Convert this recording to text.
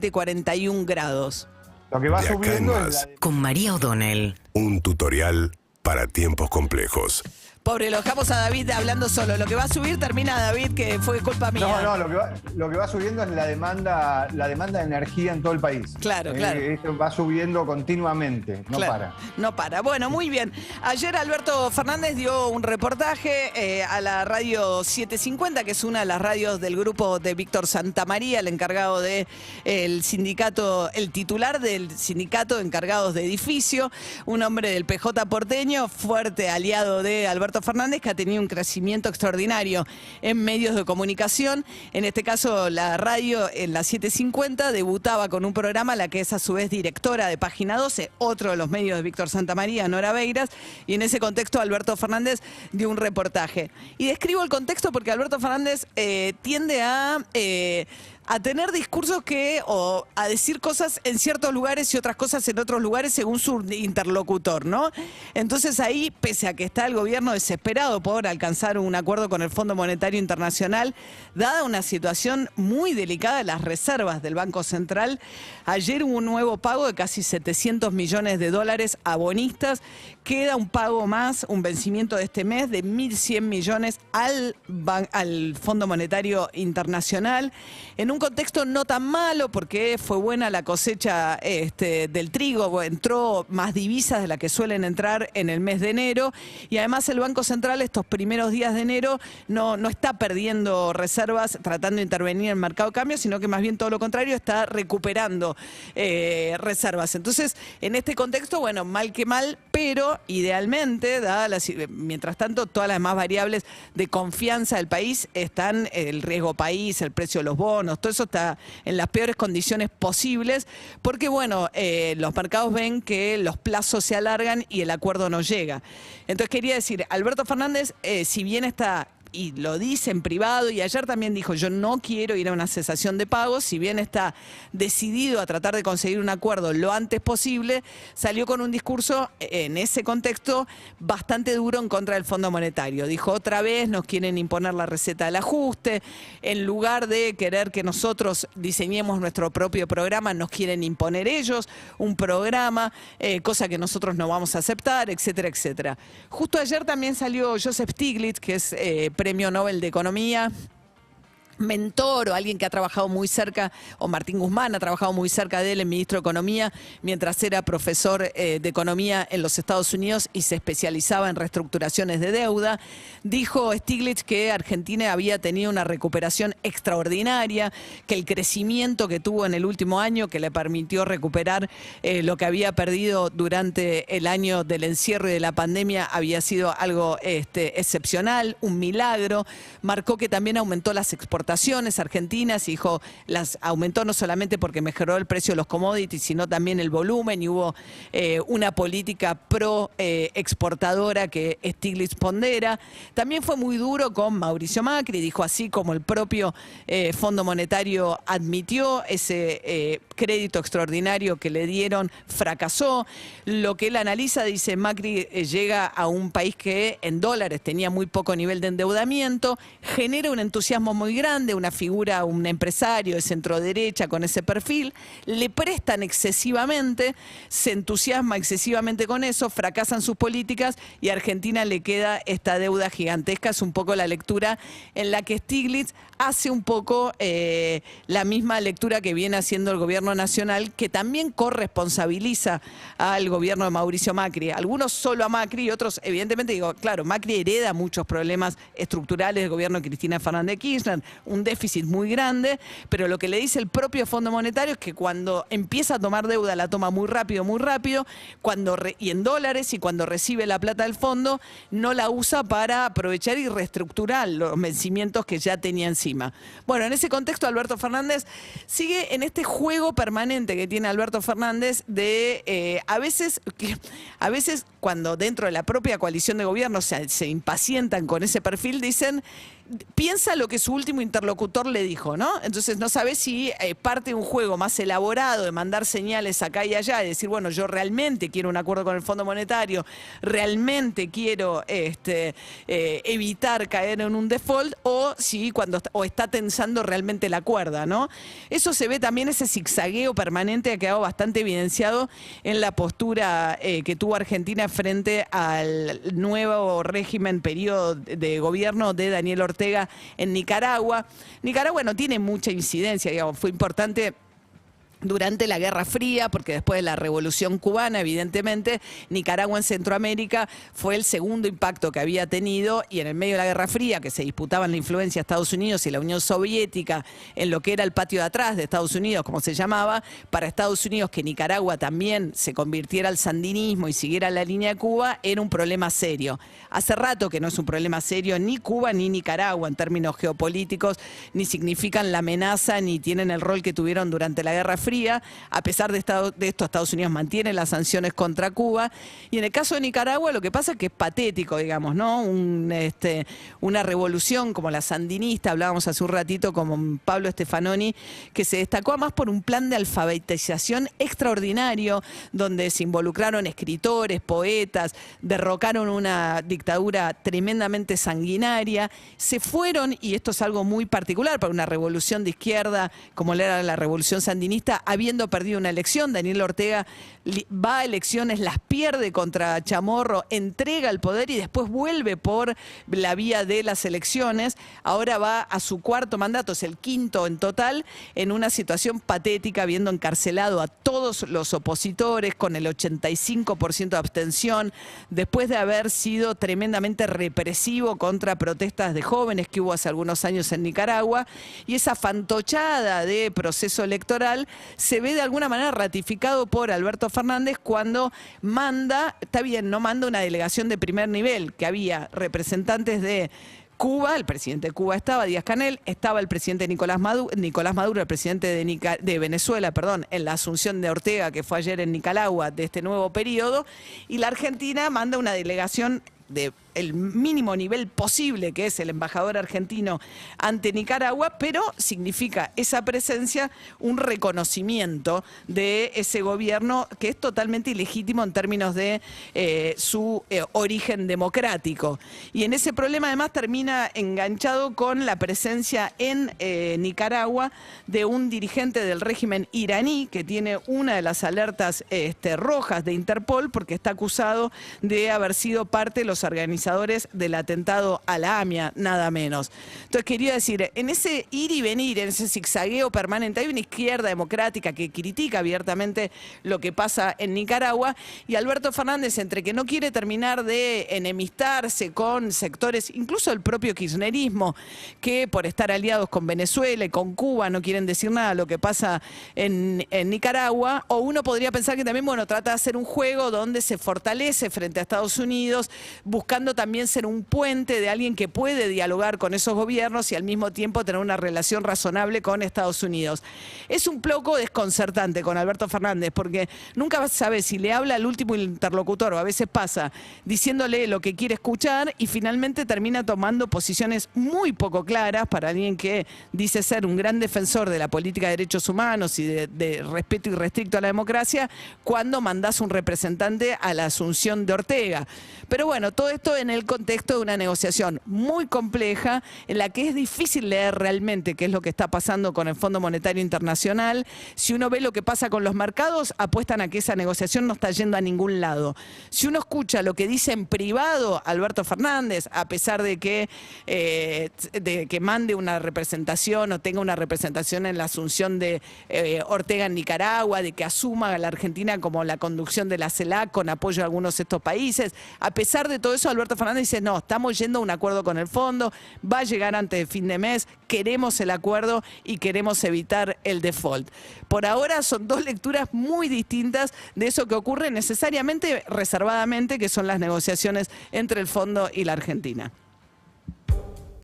de 41 grados. Lo que va De acá en subiendo es más. Con María O'Donnell. Un tutorial para tiempos complejos. Pobre, lo dejamos a David hablando solo. Lo que va a subir termina David, que fue culpa mía. No, lo que va subiendo es la demanda de energía en todo el país. Claro, claro. Esto va subiendo continuamente, no Claro, para. no para. Bueno, muy bien. Ayer Alberto Fernández dio un reportaje a la radio 750, que es una de las radios del grupo de Víctor Santamaría, el encargado de el sindicato, el titular del sindicato de encargados de edificio, un hombre del PJ porteño, fuerte aliado de Alberto Fernández, que ha tenido un crecimiento extraordinario en medios de comunicación. En este caso, la radio en la 750 debutaba con un programa, la que es a su vez directora de Página 12, otro de los medios de Víctor Santamaría, Nora Beiras, y en ese contexto Alberto Fernández dio un reportaje. Y describo el contexto porque Alberto Fernández tiende a tener discursos o a decir cosas en ciertos lugares y otras cosas en otros lugares según su interlocutor, ¿no? Entonces ahí, pese a que está el gobierno desesperado por alcanzar un acuerdo con el Fondo Monetario Internacional, dada una situación muy delicada de las reservas del Banco Central, ayer hubo un nuevo pago de casi 700 millones de dólares a bonistas. Queda un pago más, un vencimiento de este mes de 1.100 millones al Fondo Monetario Internacional, en un contexto no tan malo porque fue buena la cosecha del trigo, entró más divisas de las que suelen entrar en el mes de enero, y además el Banco Central estos primeros días de enero no está perdiendo reservas tratando de intervenir en el mercado de cambio, sino que más bien todo lo contrario, está recuperando reservas. Entonces, en este contexto, bueno, mal que mal, pero idealmente, mientras tanto, todas las demás variables de confianza del país están, el riesgo país, el precio de los bonos, todo eso está en las peores condiciones posibles, porque bueno, los mercados ven que los plazos se alargan y el acuerdo no llega. Entonces quería decir, Alberto Fernández, si bien está, y lo dice en privado, y ayer también dijo, yo no quiero ir a una cesación de pagos, si bien está decidido a tratar de conseguir un acuerdo lo antes posible, salió con un discurso en ese contexto bastante duro en contra del Fondo Monetario. Dijo, otra vez nos quieren imponer la receta del ajuste, en lugar de querer que nosotros diseñemos nuestro propio programa, nos quieren imponer ellos un programa, cosa que nosotros no vamos a aceptar, etcétera, etcétera. Justo ayer también salió Joseph Stiglitz, que es Premio Nobel de Economía, mentor o alguien que ha trabajado muy cerca, o Martín Guzmán ha trabajado muy cerca de él, el ministro de Economía, mientras era profesor de Economía en los Estados Unidos y se especializaba en reestructuraciones de deuda. Dijo Stiglitz que Argentina había tenido una recuperación extraordinaria, que el crecimiento que tuvo en el último año, que le permitió recuperar lo que había perdido durante el año del encierro y de la pandemia, había sido algo excepcional, un milagro. Marcó que también aumentó las exportaciones argentinas, y dijo, las aumentó no solamente porque mejoró el precio de los commodities, sino también el volumen, y hubo una política pro exportadora que Stiglitz pondera. También fue muy duro con Mauricio Macri, dijo, así como el propio Fondo Monetario admitió, ese crédito extraordinario que le dieron fracasó. Lo que él analiza, dice, Macri llega a un país que en dólares tenía muy poco nivel de endeudamiento, genera un entusiasmo muy grande, una figura, un empresario de centro derecha con ese perfil, le prestan excesivamente, se entusiasma excesivamente con eso, fracasan sus políticas y a Argentina le queda esta deuda gigantesca. Es un poco la lectura en la que Stiglitz hace un poco la misma lectura que viene haciendo el gobierno nacional, que también corresponsabiliza al gobierno de Mauricio Macri. Algunos solo a Macri y otros, evidentemente, digo, claro, Macri hereda muchos problemas estructurales del gobierno de Cristina Fernández de Kirchner, un déficit muy grande, pero lo que le dice el propio Fondo Monetario es que cuando empieza a tomar deuda la toma muy rápido, y en dólares, y cuando recibe la plata del fondo no la usa para aprovechar y reestructurar los vencimientos que ya tenía encima. Bueno, en ese contexto Alberto Fernández sigue en este juego permanente que tiene Alberto Fernández de a veces cuando dentro de la propia coalición de gobierno se impacientan con ese perfil, dicen, piensa lo que su último interlocutor le dijo, ¿no? Entonces no sabe si parte de un juego más elaborado de mandar señales acá y allá, y decir, bueno, yo realmente quiero un acuerdo con el Fondo Monetario, realmente quiero evitar caer en un default, o si o está tensando realmente la cuerda, ¿no? Eso se ve también, ese zigzagueo permanente ha quedado bastante evidenciado en la postura que tuvo Argentina frente al nuevo régimen, periodo de gobierno de Daniel Ortega en Nicaragua. Nicaragua no tiene mucha incidencia, digamos, fue importante durante la Guerra Fría, porque después de la Revolución Cubana, evidentemente, Nicaragua en Centroamérica fue el segundo impacto que había tenido, y en el medio de la Guerra Fría, que se disputaban la influencia de Estados Unidos y la Unión Soviética en lo que era el patio de atrás de Estados Unidos, como se llamaba, para Estados Unidos que Nicaragua también se convirtiera al sandinismo y siguiera la línea de Cuba, era un problema serio. Hace rato que no es un problema serio ni Cuba ni Nicaragua en términos geopolíticos, ni significan la amenaza, ni tienen el rol que tuvieron durante la Guerra Fría. A pesar de esto, Estados Unidos mantiene las sanciones contra Cuba. Y en el caso de Nicaragua, lo que pasa es que es patético, digamos, ¿no? Una revolución como la sandinista, hablábamos hace un ratito con Pablo Stefanoni, que se destacó además por un plan de alfabetización extraordinario, donde se involucraron escritores, poetas, derrocaron una dictadura tremendamente sanguinaria, se fueron, y esto es algo muy particular para una revolución de izquierda como era la revolución sandinista, habiendo perdido una elección. Daniel Ortega va a elecciones, las pierde contra Chamorro, entrega el poder y después vuelve por la vía de las elecciones. Ahora va a su cuarto mandato, es el quinto en total, en una situación patética, habiendo encarcelado a todos los opositores con el 85% de abstención, después de haber sido tremendamente represivo contra protestas de jóvenes que hubo hace algunos años en Nicaragua, y esa fantochada de proceso electoral se ve de alguna manera ratificado por Alberto Fernández cuando manda, está bien, no manda una delegación de primer nivel, que había representantes de Cuba, el presidente de Cuba estaba, Díaz-Canel, estaba el presidente Nicolás Maduro, el presidente de Venezuela, perdón, en la asunción de Ortega, que fue ayer en Nicaragua, de este nuevo periodo, y la Argentina manda una delegación de el mínimo nivel posible, que es el embajador argentino ante Nicaragua, pero significa esa presencia un reconocimiento de ese gobierno que es totalmente ilegítimo en términos de su origen democrático. Y en ese problema además termina enganchado con la presencia en Nicaragua de un dirigente del régimen iraní que tiene una de las alertas rojas de Interpol porque está acusado de haber sido parte de los organizadores del atentado a la AMIA, nada menos. Entonces quería decir, en ese ir y venir, en ese zigzagueo permanente, hay una izquierda democrática que critica abiertamente lo que pasa en Nicaragua, y Alberto Fernández, entre que no quiere terminar de enemistarse con sectores, incluso el propio kirchnerismo, que por estar aliados con Venezuela y con Cuba no quieren decir nada de lo que pasa en Nicaragua, o uno podría pensar que también, bueno, trata de hacer un juego donde se fortalece frente a Estados Unidos, buscando también ser un puente de alguien que puede dialogar con esos gobiernos y al mismo tiempo tener una relación razonable con Estados Unidos. Es un poco desconcertante con Alberto Fernández porque nunca sabe si le habla al último interlocutor, o a veces pasa diciéndole lo que quiere escuchar y finalmente termina tomando posiciones muy poco claras para alguien que dice ser un gran defensor de la política de derechos humanos y de respeto irrestricto a la democracia cuando mandás un representante a la asunción de Ortega. Pero bueno, todo esto en el contexto de una negociación muy compleja en la que es difícil leer realmente qué es lo que está pasando con el Fondo Monetario Internacional. Si uno ve lo que pasa con los mercados, apuestan a que esa negociación no está yendo a ningún lado. Si uno escucha lo que dice en privado Alberto Fernández, a pesar de que mande una representación o tenga una representación en la asunción de Ortega en Nicaragua, de que asuma a la Argentina como la conducción de la CELAC con apoyo a algunos de estos países, a pesar de todo eso, Alberto Fernández dice, no, estamos yendo a un acuerdo con el fondo, va a llegar antes de fin de mes, queremos el acuerdo y queremos evitar el default. Por ahora son dos lecturas muy distintas de eso que ocurre necesariamente, reservadamente, que son las negociaciones entre el fondo y la Argentina.